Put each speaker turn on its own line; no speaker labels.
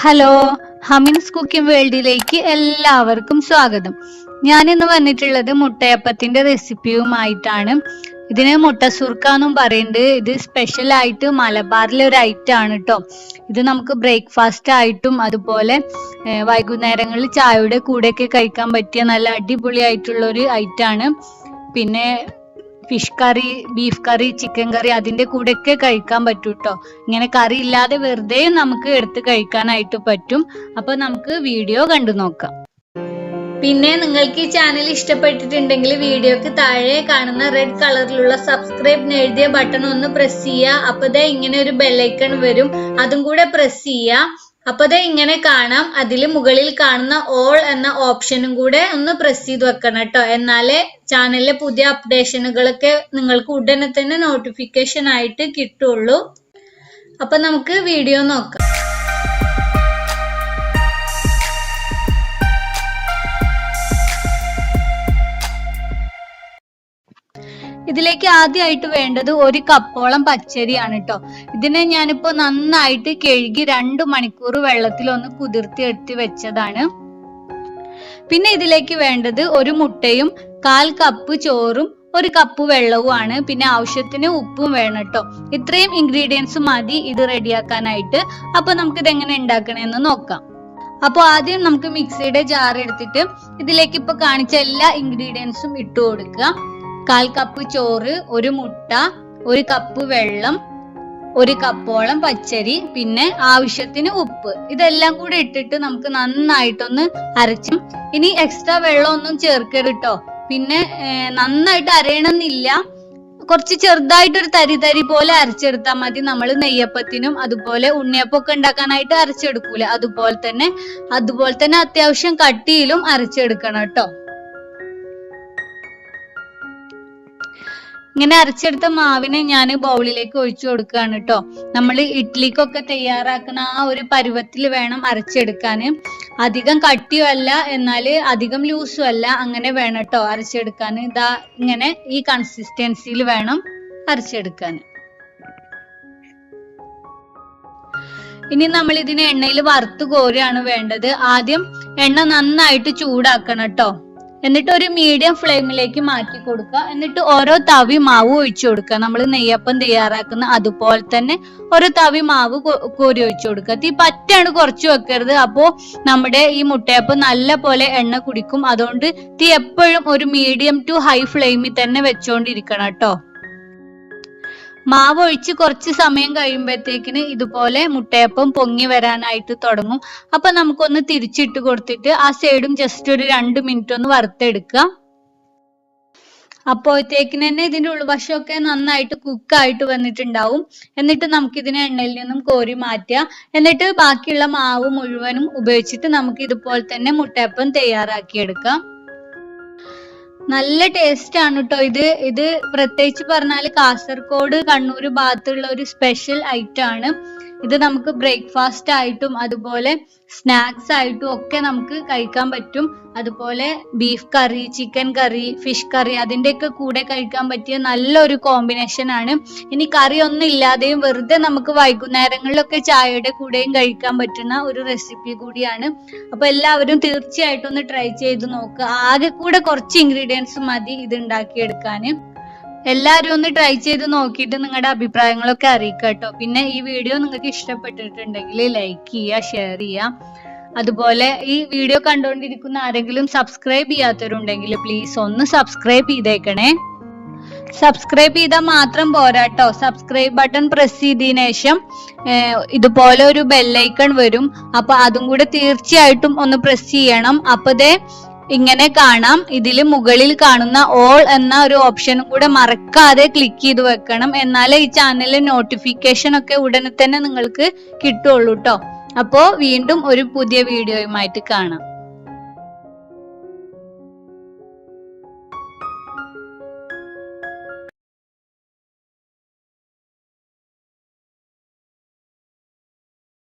Hello, ഹമിൻസ് cooking വേൾഡിലേക്ക് എല്ലാവർക്കും സ്വാഗതം. ഞാനിന്ന് വന്നിട്ടുള്ളത് മുട്ടയപ്പത്തിന്റെ റെസിപ്പിയുമായിട്ടാണ്. ഇതിന് മുട്ടസുർക്ക എന്നും പറയുന്നുണ്ട്. ഇത് സ്പെഷ്യൽ ആയിട്ട് മലബാറിലെ ഒരു ഐറ്റം ആണ് കേട്ടോ. ഇത് നമുക്ക് ബ്രേക്ക്ഫാസ്റ്റ് ആയിട്ടും അതുപോലെ വൈകുന്നേരങ്ങളിൽ ചായയുടെ കൂടെയൊക്കെ കഴിക്കാൻ പറ്റിയ നല്ല അടിപൊളി ആയിട്ടുള്ള ഒരു ഐറ്റം ആണ്. പിന്നെ ഫിഷ് കറി, ബീഫ് കറി, ചിക്കൻ കറി അതിന്റെ കൂടെയൊക്കെ കഴിക്കാൻ പറ്റും കേട്ടോ. ഇങ്ങനെ കറി ഇല്ലാതെ വെറുതെ നമുക്ക് എടുത്ത് കഴിക്കാനായിട്ട് പറ്റും. അപ്പൊ നമുക്ക് വീഡിയോ കണ്ടു നോക്കാം. പിന്നെ നിങ്ങൾക്ക് ഈ ചാനൽ ഇഷ്ടപ്പെട്ടിട്ടുണ്ടെങ്കിൽ വീഡിയോക്ക് താഴെ കാണുന്ന റെഡ് കളറിലുള്ള സബ്സ്ക്രൈബ് എഴുതിയ ബട്ടൺ ഒന്ന് പ്രസ് ചെയ്യുക. അപ്പൊ ഇങ്ങനെ ഒരു ബെല്ലൈക്കൺ വരും, അതും കൂടെ പ്രസ് ചെയ്യുക. അപ്പൊ ഇങ്ങനെ കാണാം. അതിൽ മുകളിൽ കാണുന്ന ഓൾ എന്ന ഓപ്ഷനും കൂടെ ഒന്ന് പ്രസ് ചെയ്ത് വെക്കണം കേട്ടോ. എന്നാലേ ചാനലിലെ പുതിയ അപ്ഡേഷനുകളൊക്കെ നിങ്ങൾക്ക് ഉടനെ തന്നെ നോട്ടിഫിക്കേഷൻ ആയിട്ട് കിട്ടുള്ളൂ. അപ്പൊ നമുക്ക് വീഡിയോ നോക്കാം. ഇതിലേക്ക് ആദ്യമായിട്ട് വേണ്ടത് 1 കപ്പോളം പച്ചരിയാണ് കേട്ടോ. ഇതിനെ ഞാനിപ്പോ നന്നായിട്ട് കഴുകി 2 മണിക്കൂർ വെള്ളത്തിൽ ഒന്ന് കുതിർത്തി എടുത്ത് വെച്ചതാണ്. പിന്നെ ഇതിലേക്ക് വേണ്ടത് 1 മുട്ടയും 1/4 കപ്പ് ചോറും 1 കപ്പ് വെള്ളവുമാണ്. പിന്നെ ആവശ്യത്തിന് ഉപ്പും വേണം കേട്ടോ. ഇത്രയും ഇൻഗ്രീഡിയൻസ് മതി ഇത് റെഡിയാക്കാനായിട്ട്. അപ്പൊ നമുക്കിത് എങ്ങനെ ഉണ്ടാക്കണമെന്ന് നോക്കാം. അപ്പോൾ ആദ്യം നമുക്ക് മിക്സിയുടെ ജാർ എടുത്തിട്ട് ഇതിലേക്ക് ഇപ്പൊ കാണിച്ച എല്ലാ ഇൻഗ്രീഡിയൻസും ഇട്ട് കൊടുക്കുക. 1/4 കപ്പ് ചോറ്, 1 മുട്ട, 1 കപ്പ് വെള്ളം, 1 കപ്പോളം പച്ചരി, പിന്നെ ആവശ്യത്തിന് ഉപ്പ്. ഇതെല്ലാം കൂടി ഇട്ടിട്ട് നമുക്ക് നന്നായിട്ടൊന്ന് അരച്ചും. ഇനി എക്സ്ട്രാ വെള്ളം ഒന്നും ചേർക്കരുത് കേട്ടോ. പിന്നെ നന്നായിട്ട് അരയണമെന്നില്ല, കുറച്ച് ചെറുതായിട്ടൊരു തരി പോലെ അരച്ചെടുത്താൽ മതി. നമ്മൾ നെയ്യപ്പത്തിനും അതുപോലെ ഉണ്ണിയപ്പം ഒക്കെ ഉണ്ടാക്കാനായിട്ട് അരച്ചെടുക്കൂല, അതുപോലെ തന്നെ അത്യാവശ്യം കട്ടിയിലും അരച്ചെടുക്കണം കേട്ടോ. ഇങ്ങനെ അരച്ചെടുത്ത മാവിനെ ഞാൻ ബൗളിലേക്ക് ഒഴിച്ചു കൊടുക്കുകയാണ് കേട്ടോ. നമ്മൾ ഇഡ്ഡലിക്കൊക്കെ തയ്യാറാക്കുന്ന ആ ഒരു പരുവത്തിൽ വേണം അരച്ചെടുക്കാൻ. അധികം കട്ടിയും അല്ല, എന്നാൽ അധികം ലൂസും അല്ല, അങ്ങനെ വേണം കേട്ടോ അരച്ചെടുക്കാൻ. ഇതാ ഇങ്ങനെ ഈ കൺസിസ്റ്റൻസിയിൽ വേണം അരച്ചെടുക്കാൻ. ഇനി നമ്മൾ ഇതിനെ എണ്ണയിൽ വറുത്ത് കോരുകയാണ് വേണ്ടത്. ആദ്യം എണ്ണ നന്നായിട്ട് ചൂടാക്കണം കേട്ടോ. എന്നിട്ട് ഒരു മീഡിയം ഫ്ലെയിമിലേക്ക് മാറ്റി കൊടുക്കുക. എന്നിട്ട് ഓരോ തവി മാവ് ഒഴിച്ചു കൊടുക്കുക. നമ്മൾ നെയ്യപ്പം തയ്യാറാക്കുന്ന അതുപോലെ തന്നെ ഓരോ തവി മാവ് കോരി ഒഴിച്ചു കൊടുക്കുക. തീ പറ്റാണ് കുറച്ച് വെക്കരുത്, അപ്പോ നമ്മുടെ ഈ മുട്ടയപ്പം നല്ല പോലെ എണ്ണ കുടിക്കും. അതുകൊണ്ട് തീ എപ്പോഴും ഒരു മീഡിയം ടു ഹൈ ഫ്ലെയിമിൽ തന്നെ വെച്ചോണ്ടിരിക്കണം കേട്ടോ. മാവ് ഒഴിച്ച് കുറച്ച് സമയം കഴിയുമ്പോഴത്തേക്കിന് ഇതുപോലെ മുട്ടയപ്പം പൊങ്ങി വരാനായിട്ട് തുടങ്ങും. അപ്പൊ നമുക്കൊന്ന് തിരിച്ചിട്ട് കൊടുത്തിട്ട് ആ സൈഡും ജസ്റ്റ് ഒരു 2 മിനിറ്റ് ഒന്ന് വറുത്തെടുക്കുക. അപ്പോഴത്തേക്കിന് തന്നെ ഇതിന്റെ ഉൾവശമൊക്കെ നന്നായിട്ട് കുക്കായിട്ട് വന്നിട്ടുണ്ടാവും. എന്നിട്ട് നമുക്ക് ഇതിനെ എണ്ണയിൽ നിന്നും കോരി മാറ്റുക. എന്നിട്ട് ബാക്കിയുള്ള മാവ് മുഴുവനും ഉപയോഗിച്ചിട്ട് നമുക്ക് ഇതുപോലെ തന്നെ മുട്ടയപ്പം തയ്യാറാക്കിയെടുക്കാം. നല്ല ടേസ്റ്റ് ആണ് കേട്ടോ ഇത് പ്രത്യേകിച്ച് പറഞ്ഞാൽ കാസർഗോഡ്, കണ്ണൂർ ഭാഗത്തുള്ള ഒരു സ്പെഷ്യൽ ഐറ്റം ആണ്. ഇത് നമുക്ക് ബ്രേക്ക്ഫാസ്റ്റ് ആയിട്ടും അതുപോലെ സ്നാക്സ് ആയിട്ടും ഒക്കെ നമുക്ക് കഴിക്കാൻ പറ്റും. അതുപോലെ ബീഫ് കറി, ചിക്കൻ കറി, ഫിഷ് കറി അതിൻ്റെയൊക്കെ കൂടെ കഴിക്കാൻ പറ്റിയ നല്ലൊരു കോമ്പിനേഷൻ ആണ്. ഇനി കറി ഒന്നും ഇല്ലാതെയും വെറുതെ നമുക്ക് വൈകുന്നേരങ്ങളിലൊക്കെ ചായയുടെ കൂടെയും കഴിക്കാൻ പറ്റുന്ന ഒരു റെസിപ്പി കൂടിയാണ്. അപ്പൊ എല്ലാവരും തീർച്ചയായിട്ടും ഒന്ന് ട്രൈ ചെയ്ത് നോക്കുക. ആകെ കൂടെ കുറച്ച് ഇൻഗ്രീഡിയൻസ് മതി ഇത് ഉണ്ടാക്കിയെടുക്കാൻ. എല്ലാവരും ഒന്ന് ട്രൈ ചെയ്ത് നോക്കിയിട്ട് നിങ്ങളുടെ അഭിപ്രായങ്ങളൊക്കെ അറിയിക്കുക കേട്ടോ. പിന്നെ ഈ വീഡിയോ നിങ്ങൾക്ക് ഇഷ്ടപ്പെട്ടിട്ടുണ്ടെങ്കിൽ ലൈക്ക് ചെയ്യുക, ഷെയർ ചെയ്യുക. അതുപോലെ ഈ വീഡിയോ കണ്ടുകൊണ്ടിരിക്കുന്ന ആരെങ്കിലും സബ്സ്ക്രൈബ് ചെയ്യാത്തവരുണ്ടെങ്കിൽ പ്ലീസ് ഒന്ന് സബ്സ്ക്രൈബ് ചെയ്തേക്കണേ. സബ്സ്ക്രൈബ് ചെയ്താൽ മാത്രം പോരാ കേട്ടോ. സബ്സ്ക്രൈബ് ബട്ടൺ പ്രസ് ചെയ്തതിനു ശേഷം ഇതുപോലെ ഒരു ബെല്ലൈക്കൺ വരും. അപ്പൊ അതും കൂടെ തീർച്ചയായിട്ടും ഒന്ന് പ്രസ് ചെയ്യണം. അപ്പൊ ഇങ്ങനെ കാണാം. ഇതിൽ മുകളിൽ കാണുന്ന ഓൾ എന്ന ഒരു ഓപ്ഷനും കൂടെ മറക്കാതെ ക്ലിക്ക് ചെയ്ത് വെക്കണം. എന്നാലേ ഈ ചാനലിലെ നോട്ടിഫിക്കേഷൻ ഒക്കെ ഉടനെ തന്നെ നിങ്ങൾക്ക് കിട്ടുള്ളൂ കേട്ടോ. അപ്പോ വീണ്ടും ഒരു പുതിയ വീഡിയോയുമായിട്ട് കാണാം.